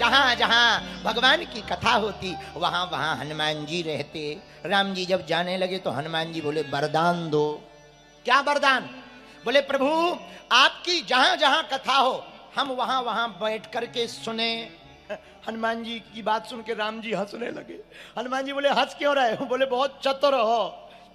जहां जहां भगवान की कथा होती वहां वहां हनुमान जी रहते। राम जी जब जाने लगे तो हनुमान जी बोले वरदान दो। क्या वरदान? बोले प्रभु आपकी जहां जहां कथा हो हम वहां वहां बैठ करके सुने। हनुमान जी की बात सुन के राम जी हंसने लगे। हनुमान जी बोले हंस क्यों रहे हो? बोले बहुत चतुर हो।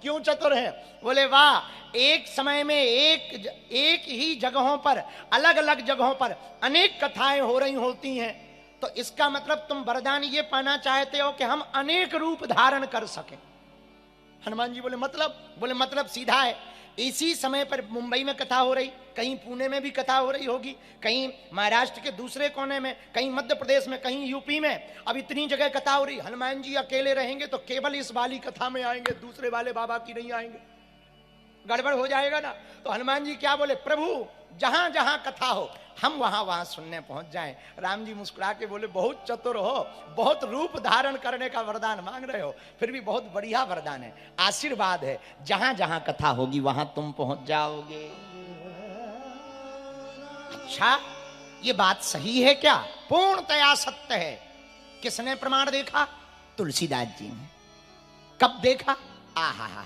क्यों चतुर है? बोले वाह, एक समय में एक ही जगहों पर, अलग अलग जगहों पर अनेक कथाएं हो रही होती हैं, तो इसका मतलब तुम वरदान ये पाना चाहते हो कि हम अनेक रूप धारण कर सकें। हनुमान जी बोले मतलब? बोले मतलब सीधा है, इसी समय पर मुंबई में कथा हो रही, कहीं पुणे में भी कथा हो रही होगी, कहीं महाराष्ट्र के दूसरे कोने में, कहीं मध्य प्रदेश में, कहीं यूपी में, अब इतनी जगह कथा हो रही। हनुमान जी अकेले रहेंगे तो केवल इस वाली कथा में आएंगे, दूसरे वाले बाबा की नहीं आएंगे, गड़बड़ हो जाएगा ना। तो हनुमान जी क्या बोले? प्रभु जहां जहां कथा हो हम वहां वहां सुनने पहुंच जाएं। राम जी मुस्कुरा के बोले बहुत चतुर हो, बहुत रूप धारण करने का वरदान मांग रहे हो, फिर भी बहुत बढ़िया वरदान है, आशीर्वाद है, जहां जहां कथा होगी वहां तुम पहुंच जाओगे। अच्छा ये बात सही है क्या? पूर्णतया सत्य है। किसने प्रमाण देखा? तुलसीदास जी ने। कब देखा? आहा,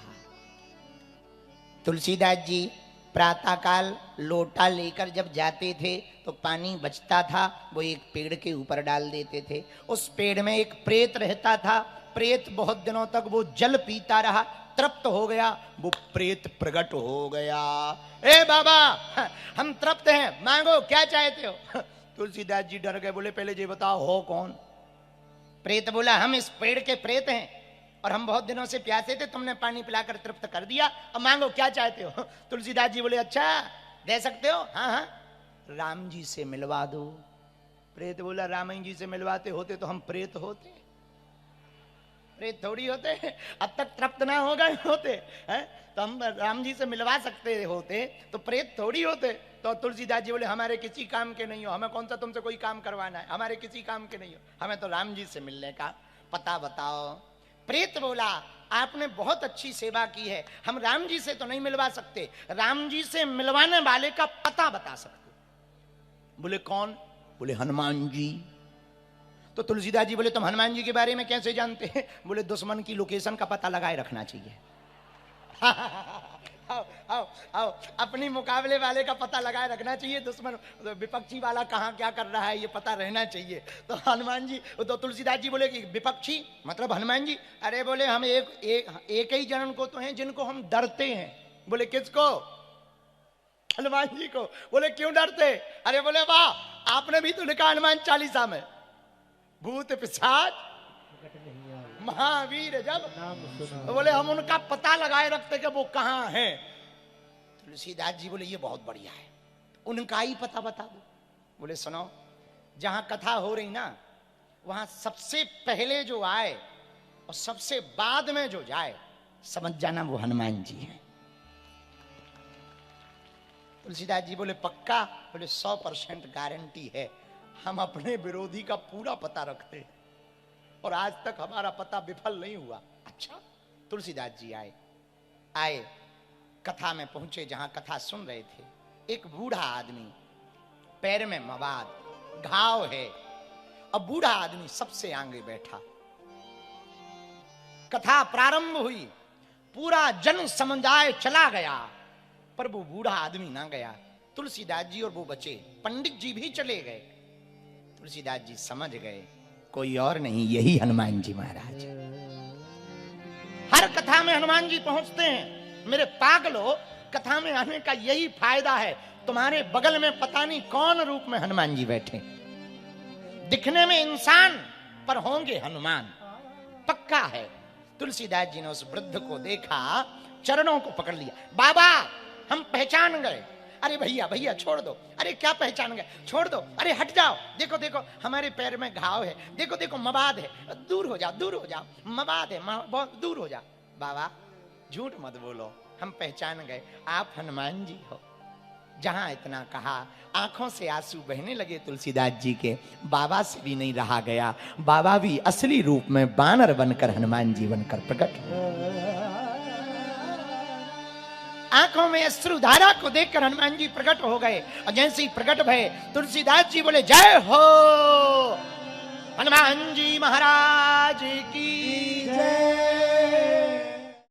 तुलसीदास जी प्रातःकाल लोटा लेकर जब जाते थे तो पानी बचता था, वो एक पेड़ के ऊपर डाल देते थे। उस पेड़ में एक प्रेत रहता था। प्रेत बहुत दिनों तक वो जल पीता रहा, तृप्त हो गया, वो प्रेत प्रकट हो गया। ए बाबा हम तृप्त हैं, मांगो क्या चाहते हो? तुलसीदास जी डर गए, बोले पहले ये बताओ हो कौन? प्रेत बोला हम इस पेड़ के प्रेत हैं और हम बहुत दिनों से प्यासे थे, तुमने पानी पिलाकर तृप्त कर दिया, अब मांगो क्या चाहते हो? तुलसीदास जी बोले अच्छा दे सकते हो? हाँ हाँ, राम जी से मिलवा दो। प्रेत बोला राम जी से मिलवाते होते तो हम प्रेत होते, प्रेत थोड़ी होते, अब तक तृप्त ना हो गए होते हैं तो हम राम जी से मिलवा सकते होते, तो प्रेत थोड़ी होते। तो तुलसीदास जी बोले हमारे किसी काम के नहीं हो, हमें कौन सा तुमसे कोई काम करवाना है, हमारे किसी काम के नहीं हो, हमें तो राम जी से मिलने का पता बताओ। प्रेत बोला आपने बहुत अच्छी सेवा की है, हम राम जी से तो नहीं मिलवा सकते, राम जी से मिलवाने वाले का पता बता सकते। बोले कौन? बोले हनुमान जी। तो तुलसीदास जी बोले तुम हनुमान जी के बारे में कैसे जानते हैं? बोले दुश्मन की लोकेशन का पता लगाए रखना चाहिए। आओ आओ आओ, अपनी मुकाबले वाले का पता लगाए रखना चाहिए, दुश्मन विपक्षी वाला कहाँ क्या कर रहा है ये पता रहना चाहिए। तो हनुमान जी, तो तुलसीदास जी बोले कि विपक्षी मतलब हनुमान जी? अरे बोले हम एक ही जन को तो हैं जिनको हम डरते हैं। बोले किसको? हनुमान जी को। बोले क्यों डरते? अरे बोले वाह, आपने भी तो लिखा हनुमान चालीसा में, भूत पिशाच महावीर जब, तो बोले हम उनका पता लगाए रखते कि वो कहां हैं। तुलसीदास जी बोले ये बहुत बढ़िया है, उनका ही पता बता दो। बोले सुनो, जहां कथा हो रही ना वहां सबसे पहले जो आए और सबसे बाद में जो जाए समझ जाना वो हनुमान जी हैं। तुलसीदास जी बोले पक्का? बोले 100% गारंटी है, हम अपने विरोधी का पूरा पता रखते हैं और आज तक हमारा पता विफल नहीं हुआ। अच्छा। तुलसीदास जी आए कथा में पहुंचे, जहां कथा सुन रहे थे। एक बूढ़ा आदमी, पैर में मवाद, घाव है, अब बूढ़ा आदमी सबसे आगे बैठा। कथा प्रारंभ हुई, पूरा जन समुदाय चला गया पर वो बूढ़ा आदमी ना गया। तुलसीदास जी और वो बचे, पंडित जी भी चले गए। तुलसीदास जी समझ गए कोई और नहीं, यही हनुमान जी महाराज। हर कथा में हनुमान जी पहुंचते हैं। मेरे पागलो, कथा में आने का यही फायदा है। तुम्हारे बगल में पता नहीं कौन रूप में हनुमान जी बैठे, दिखने में इंसान पर होंगे हनुमान, पक्का है। तुलसीदास जी ने उस वृद्ध को देखा, चरणों को पकड़ लिया। बाबा हम पहचान गए। अरे भैया भैया छोड़ दो। अरे क्या पहचान गए? छोड़ दो। अरे हट जाओ, देखो देखो हमारे पैर में घाव है, देखो देखो मवाद है, दूर हो जाओ, दूर हो जाओ, मवाद है, बहुत दूर हो जाओ। बाबा झूठ मत बोलो, हम पहचान गए, आप हनुमान जी हो। जहां इतना कहा आंखों से आंसू बहने लगे तुलसीदास जी के। बाबा से भी नहीं रहा गया, बाबा भी असली रूप में बानर बनकर हनुमान जी बनकर प्रकट हुए। आंखों में अश्रुधारा को देखकर हनुमान जी प्रकट हो गए और जैसे ही प्रकट भये तुलसीदास जी बोले जय हो। कांजी महाराज